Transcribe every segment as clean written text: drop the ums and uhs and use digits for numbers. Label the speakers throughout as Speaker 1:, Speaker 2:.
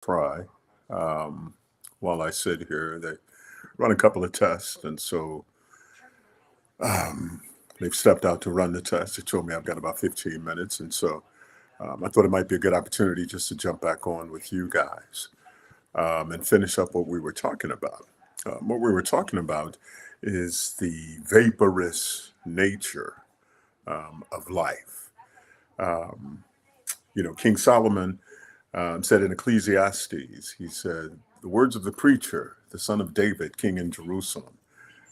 Speaker 1: Fry. Um, while I sit here, they run a couple of tests, and so they've stepped out to run the test. They told me I've got about 15 minutes, and so I thought it might be a good opportunity just to jump back on with you guys and finish up what we were talking about. What we were talking about is the vaporous nature of life. King Solomon said in Ecclesiastes, he said, the words of the preacher, the son of David, king in Jerusalem.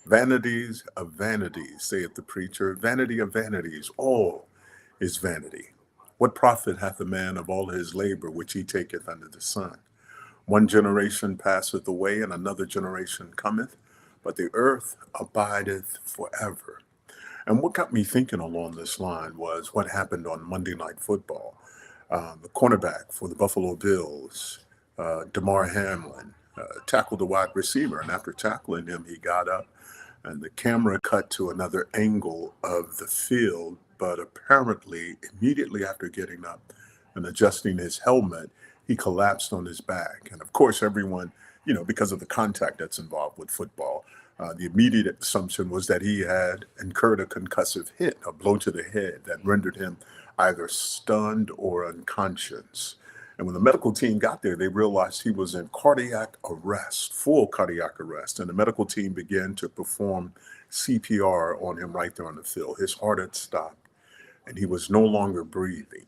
Speaker 1: Vanities of vanities, saith the preacher, vanity of vanities, all is vanity. What profit hath a man of all his labor which he taketh under the sun? One generation passeth away, and another generation cometh, but the earth abideth forever. And what got me thinking along this line was what happened on Monday Night Football. The cornerback for the Buffalo Bills, Damar Hamlin, tackled the wide receiver, and after tackling him, he got up, and the camera cut to another angle of the field. But apparently, immediately after getting up and adjusting his helmet, he collapsed on his back. And of course, everyone, because of the contact that's involved with football, the immediate assumption was that he had incurred a concussive hit, a blow to the head that rendered him either stunned or unconscious. And when the medical team got there, they realized he was in cardiac arrest, full cardiac arrest. And the medical team began to perform CPR on him right there on the field. His heart had stopped and he was no longer breathing.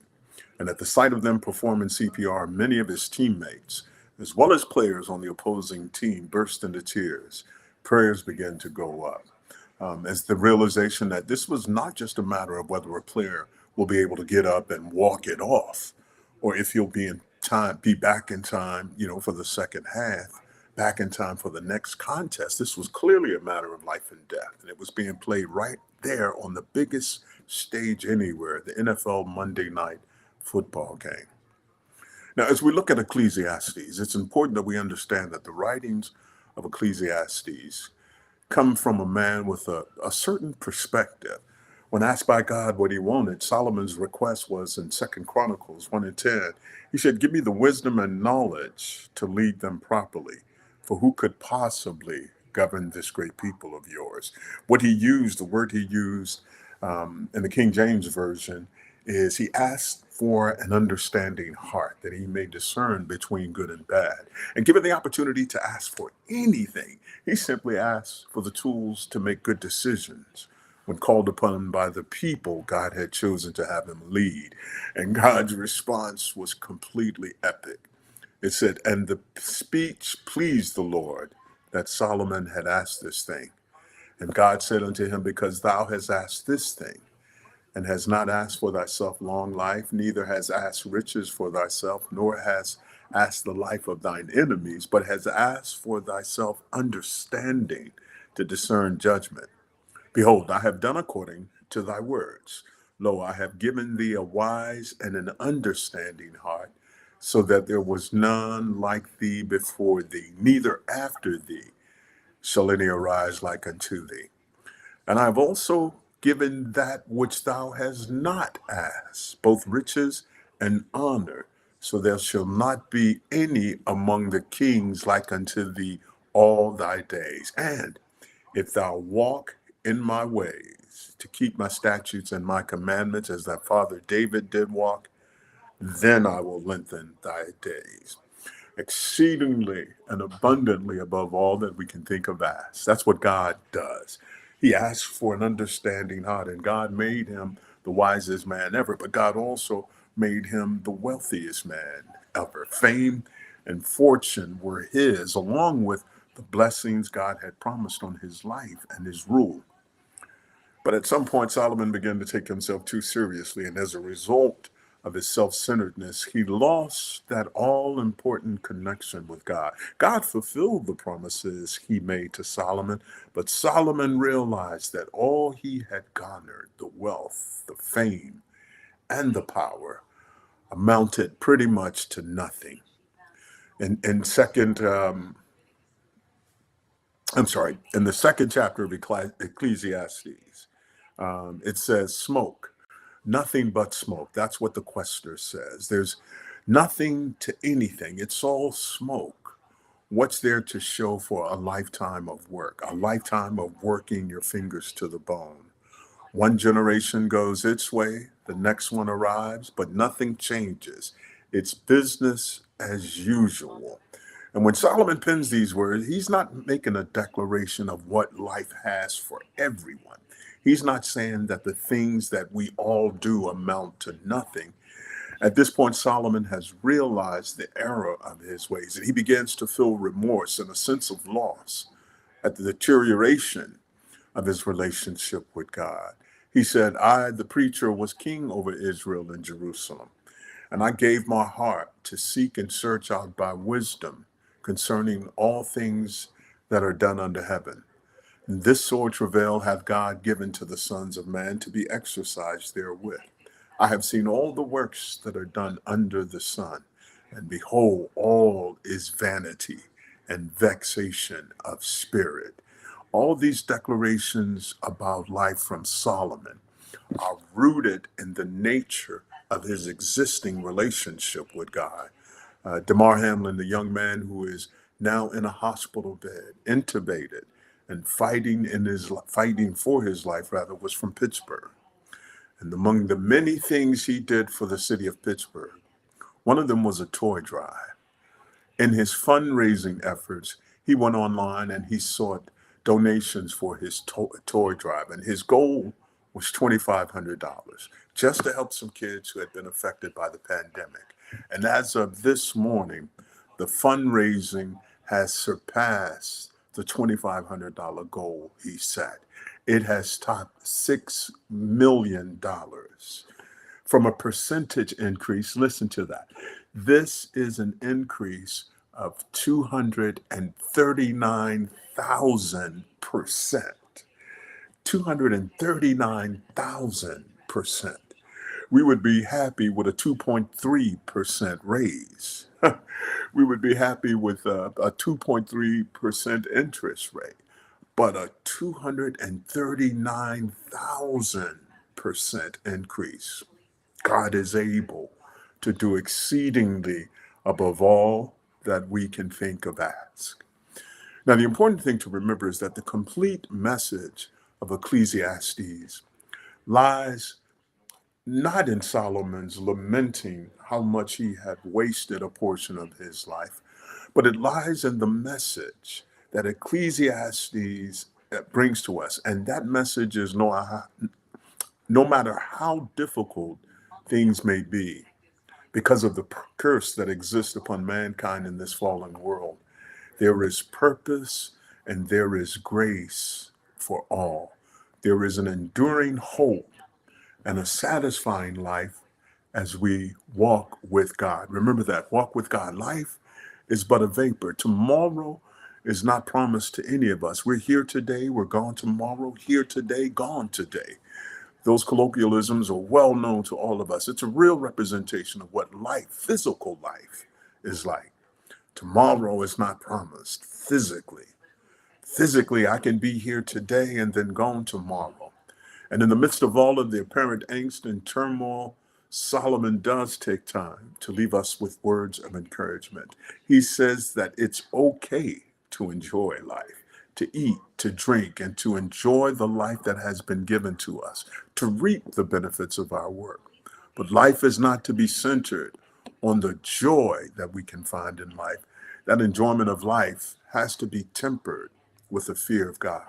Speaker 1: And at the sight of them performing CPR, many of his teammates, as well as players on the opposing team, burst into tears. Prayers began to go up as the realization that this was not just a matter of whether a player will be able to get up and walk it off, or if he'll be back in time, for the second half, back in time for the next contest. This was clearly a matter of life and death, and it was being played right there on the biggest stage anywhere, the NFL Monday Night Football game. Now, as we look at Ecclesiastes, it's important that we understand that the writings of Ecclesiastes come from a man with a certain perspective. When asked by God what he wanted, Solomon's request was in Second Chronicles 1 and 10. He said, give me the wisdom and knowledge to lead them properly, for who could possibly govern this great people of yours? The word he used in the King James Version is he asked for an understanding heart that he may discern between good and bad. And given the opportunity to ask for anything, he simply asked for the tools to make good decisions when called upon by the people God had chosen to have him lead. And God's response was completely epic. It said, and the speech pleased the Lord that Solomon had asked this thing. And God said unto him, because thou hast asked this thing, and has not asked for thyself long life, neither has asked riches for thyself, nor has asked the life of thine enemies, but has asked for thyself understanding to discern judgment. Behold, I have done according to thy words. Lo, I have given thee a wise and an understanding heart, so that there was none like thee before thee, neither after thee shall any arise like unto thee. And I have also given that which thou hast not asked, both riches and honor, so there shall not be any among the kings like unto thee all thy days. And if thou walk in my ways to keep my statutes and my commandments as thy father David did walk, then I will lengthen thy days. Exceedingly and abundantly above all that we can think of ask. That's what God does. He asks for an understanding heart, and God made him the wisest man ever, but God also made him the wealthiest man ever. Fame and fortune were his, along with the blessings God had promised on his life and his rule. But at some point, Solomon began to take himself too seriously, and as a result of his self-centeredness, he lost that all-important connection with God. God fulfilled the promises he made to Solomon, but Solomon realized that all he had garnered, the wealth, the fame, and the power, amounted pretty much to nothing. In the second chapter of Ecclesiastes, it says smoke, nothing but smoke. That's what the quester says. There's Nothing to anything. It's all smoke. What's there to show for a lifetime of work, a lifetime of working your fingers to the bone? One generation goes its way, the next one arrives, but nothing changes. It's business as usual. And when Solomon pens these words, he's not making a declaration of what life has for everyone. He's not saying that the things that we all do amount to nothing. At this point, Solomon has realized the error of his ways, and he begins to feel remorse and a sense of loss at the deterioration of his relationship with God. He said, I, the preacher, was king over Israel and Jerusalem, and I gave my heart to seek and search out by wisdom concerning all things that are done under heaven. And this sore travail hath God given to the sons of man to be exercised therewith. I have seen all the works that are done under the sun, and behold, all is vanity and vexation of spirit. All these declarations about life from Solomon are rooted in the nature of his existing relationship with God. Damar Hamlin, the young man who is now in a hospital bed, intubated, and fighting for his life, rather, was from Pittsburgh. And among the many things he did for the city of Pittsburgh, one of them was a toy drive. In his fundraising efforts, he went online and he sought donations for his toy drive. And his goal was $2,500 just to help some kids who had been affected by the pandemic. And as of this morning, the fundraising has surpassed the $2,500 goal he set. It has topped $6 million. From a percentage increase, listen to that. This is an increase of 239,000%. 239,000%. We would be happy with a 2.3% raise. We would be happy with a 2.3% interest rate, but a 239,000% increase. God is able to do exceedingly above all that we can think of ask. Now, the important thing to remember is that the complete message of Ecclesiastes lies not in Solomon's lamenting how much he had wasted a portion of his life, but it lies in the message that Ecclesiastes brings to us. And that message is no matter how difficult things may be, because of the curse that exists upon mankind in this fallen world, there is purpose and there is grace for all. There is an enduring hope and a satisfying life as we walk with God. Remember that, walk with God. Life is but a vapor. Tomorrow is not promised to any of us. We're here today, we're gone tomorrow, here today, gone today. Those colloquialisms are well known to all of us. It's a real representation of what life, physical life, is like. Tomorrow is not promised physically. Physically, I can be here today and then gone tomorrow. And in the midst of all of the apparent angst and turmoil, Solomon does take time to leave us with words of encouragement. He says that it's okay to enjoy life, to eat, to drink, and to enjoy the life that has been given to us, to reap the benefits of our work. But life is not to be centered on the joy that we can find in life. That enjoyment of life has to be tempered with the fear of God.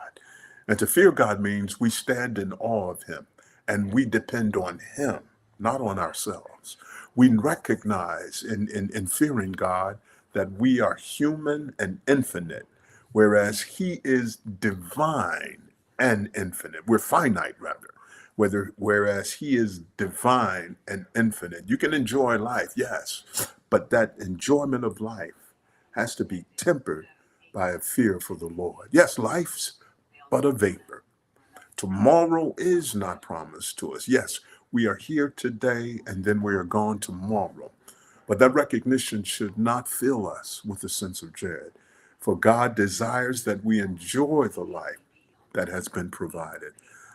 Speaker 1: And to fear God means we stand in awe of him and we depend on him, not on ourselves. We recognize in fearing God that we are human and infinite, whereas he is divine and infinite. We're finite, rather. Whereas he is divine and infinite. You can enjoy life, yes, but that enjoyment of life has to be tempered by a fear for the Lord. Yes, life's but a vapor. Tomorrow is not promised to us. Yes, we are here today and then we are gone tomorrow. But that recognition should not fill us with a sense of dread. For God desires that we enjoy the life that has been provided.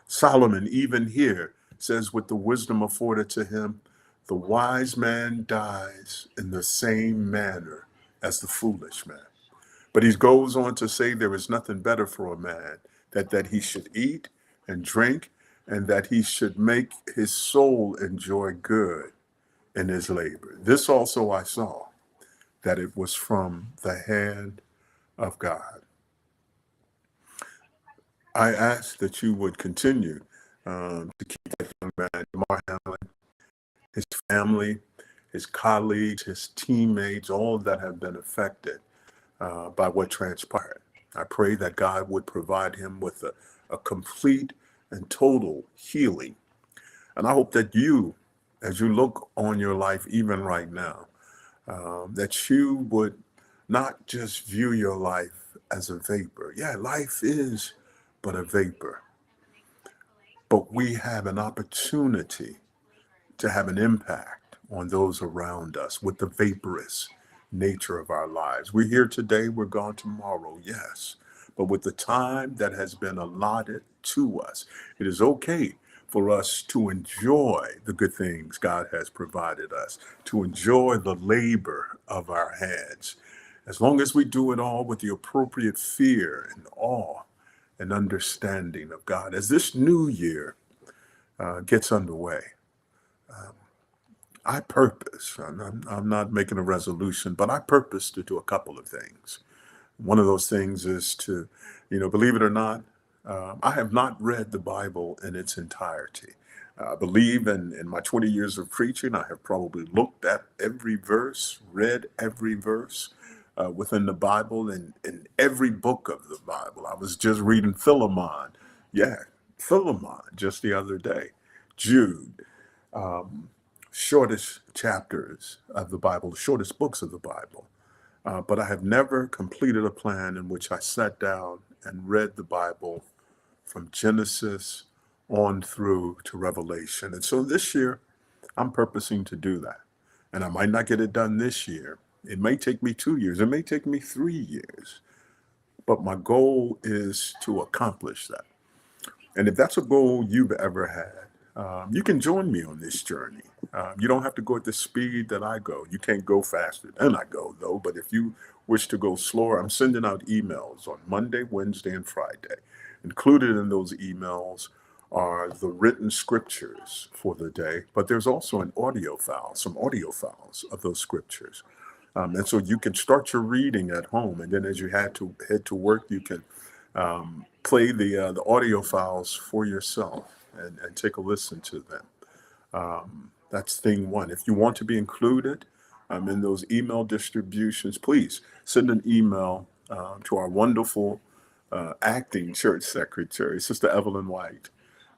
Speaker 1: Solomon, even here, says, with the wisdom afforded to him, The wise man dies in the same manner as the foolish man. But he goes on to say there is nothing better for a man that he should eat and drink, and that he should make his soul enjoy good in his labor. This also I saw, that it was from the hand of God. I ask that you would continue to keep that young man, Damar Hamlin, his family, his colleagues, his teammates, all that have been affected by what transpired. I pray that God would provide him with a complete and total healing. And I hope that you, as you look on your life, even right now, that you would not just view your life as a vapor. Yeah, life is but a vapor. But we have an opportunity to have an impact on those around us with the vaporous nature of our lives. We're here today, we're gone tomorrow, yes. But with the time that has been allotted to us, it is okay for us to enjoy the good things God has provided us, to enjoy the labor of our hands, as long as we do it all with the appropriate fear and awe and understanding of God. As this new year gets underway, I purpose, I'm not making a resolution, but I purpose to do a couple of things. One of those things is to, believe it or not, I have not read the Bible in its entirety. I believe in my 20 years of preaching, I have probably looked at every verse, read every verse within the Bible, and in every book of the Bible. I was just reading Philemon. Yeah, Philemon just the other day. Jude. Shortest chapters of the Bible, the shortest books of the Bible. But I have never completed a plan in which I sat down and read the Bible from Genesis on through to Revelation. And so this year, I'm purposing to do that. And I might not get it done this year. It may take me 2 years. It may take me 3 years. But my goal is to accomplish that. And if that's a goal you've ever had, you can join me on this journey. You don't have to go at the speed that I go. You can't go faster than I go, though. But if you wish to go slower, I'm sending out emails on Monday, Wednesday, and Friday. Included in those emails are the written scriptures for the day, but there's also an audio file, some audio files of those scriptures. And so you can start your reading at home, and then as you head to work, you can play the audio files for yourself and take a listen to them. That's thing one. If you want to be included in those email distributions, please send an email to our wonderful acting church secretary, Sister Evelyn White.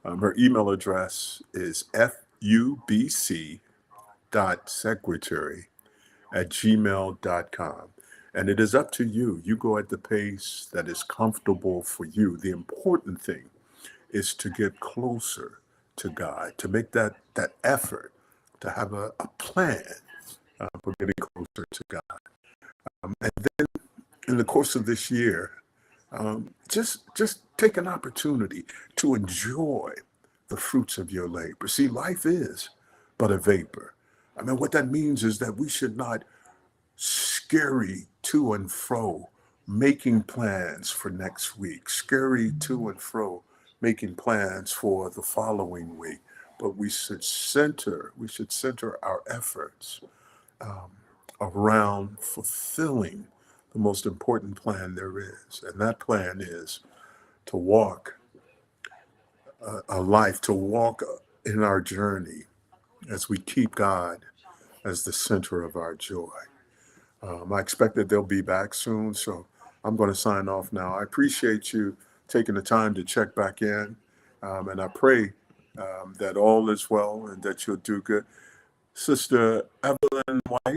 Speaker 1: Her email address is fubc.secretary@gmail.com. And it is up to you. You go at the pace that is comfortable for you. The important thing is to get closer to God, to make that effort, to have a plan for getting closer to God. And then in the course of this year, just take an opportunity to enjoy the fruits of your labor. See, life is but a vapor. I mean, what that means is that we should not scurry to and fro, making plans for next week, scurry to and fro, making plans for the following week. But we should center our efforts around fulfilling the most important plan there is. And that plan is to walk a life, to walk in our journey as we keep God as the center of our joy. I expect that they'll be back soon, so I'm going to sign off now. I appreciate you taking the time to check back in, and I pray that all is well and that you'll do good. Sister Evelyn White.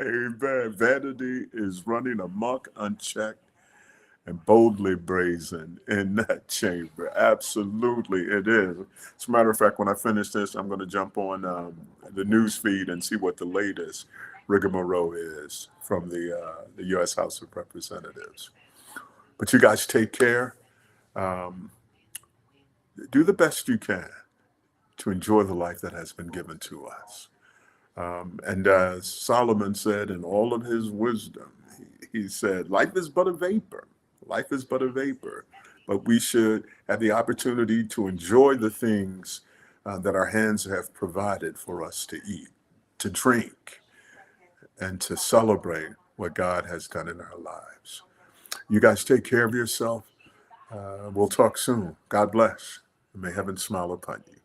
Speaker 1: Amen. Vanity is running amok unchecked and boldly brazen in that chamber. Absolutely, it is. As a matter of fact, when I finish this, I'm going to jump on the news feed and see what the latest rigmarole is from the U.S. House of Representatives. But you guys take care. Do the best you can. to enjoy the life that has been given to us. And as Solomon said in all of his wisdom, he said, life is but a vapor. Life is but a vapor. But we should have the opportunity to enjoy the things that our hands have provided for us to eat, to drink, and to celebrate what God has done in our lives. You guys take care of yourself. We'll talk soon. God bless. And may heaven smile upon you.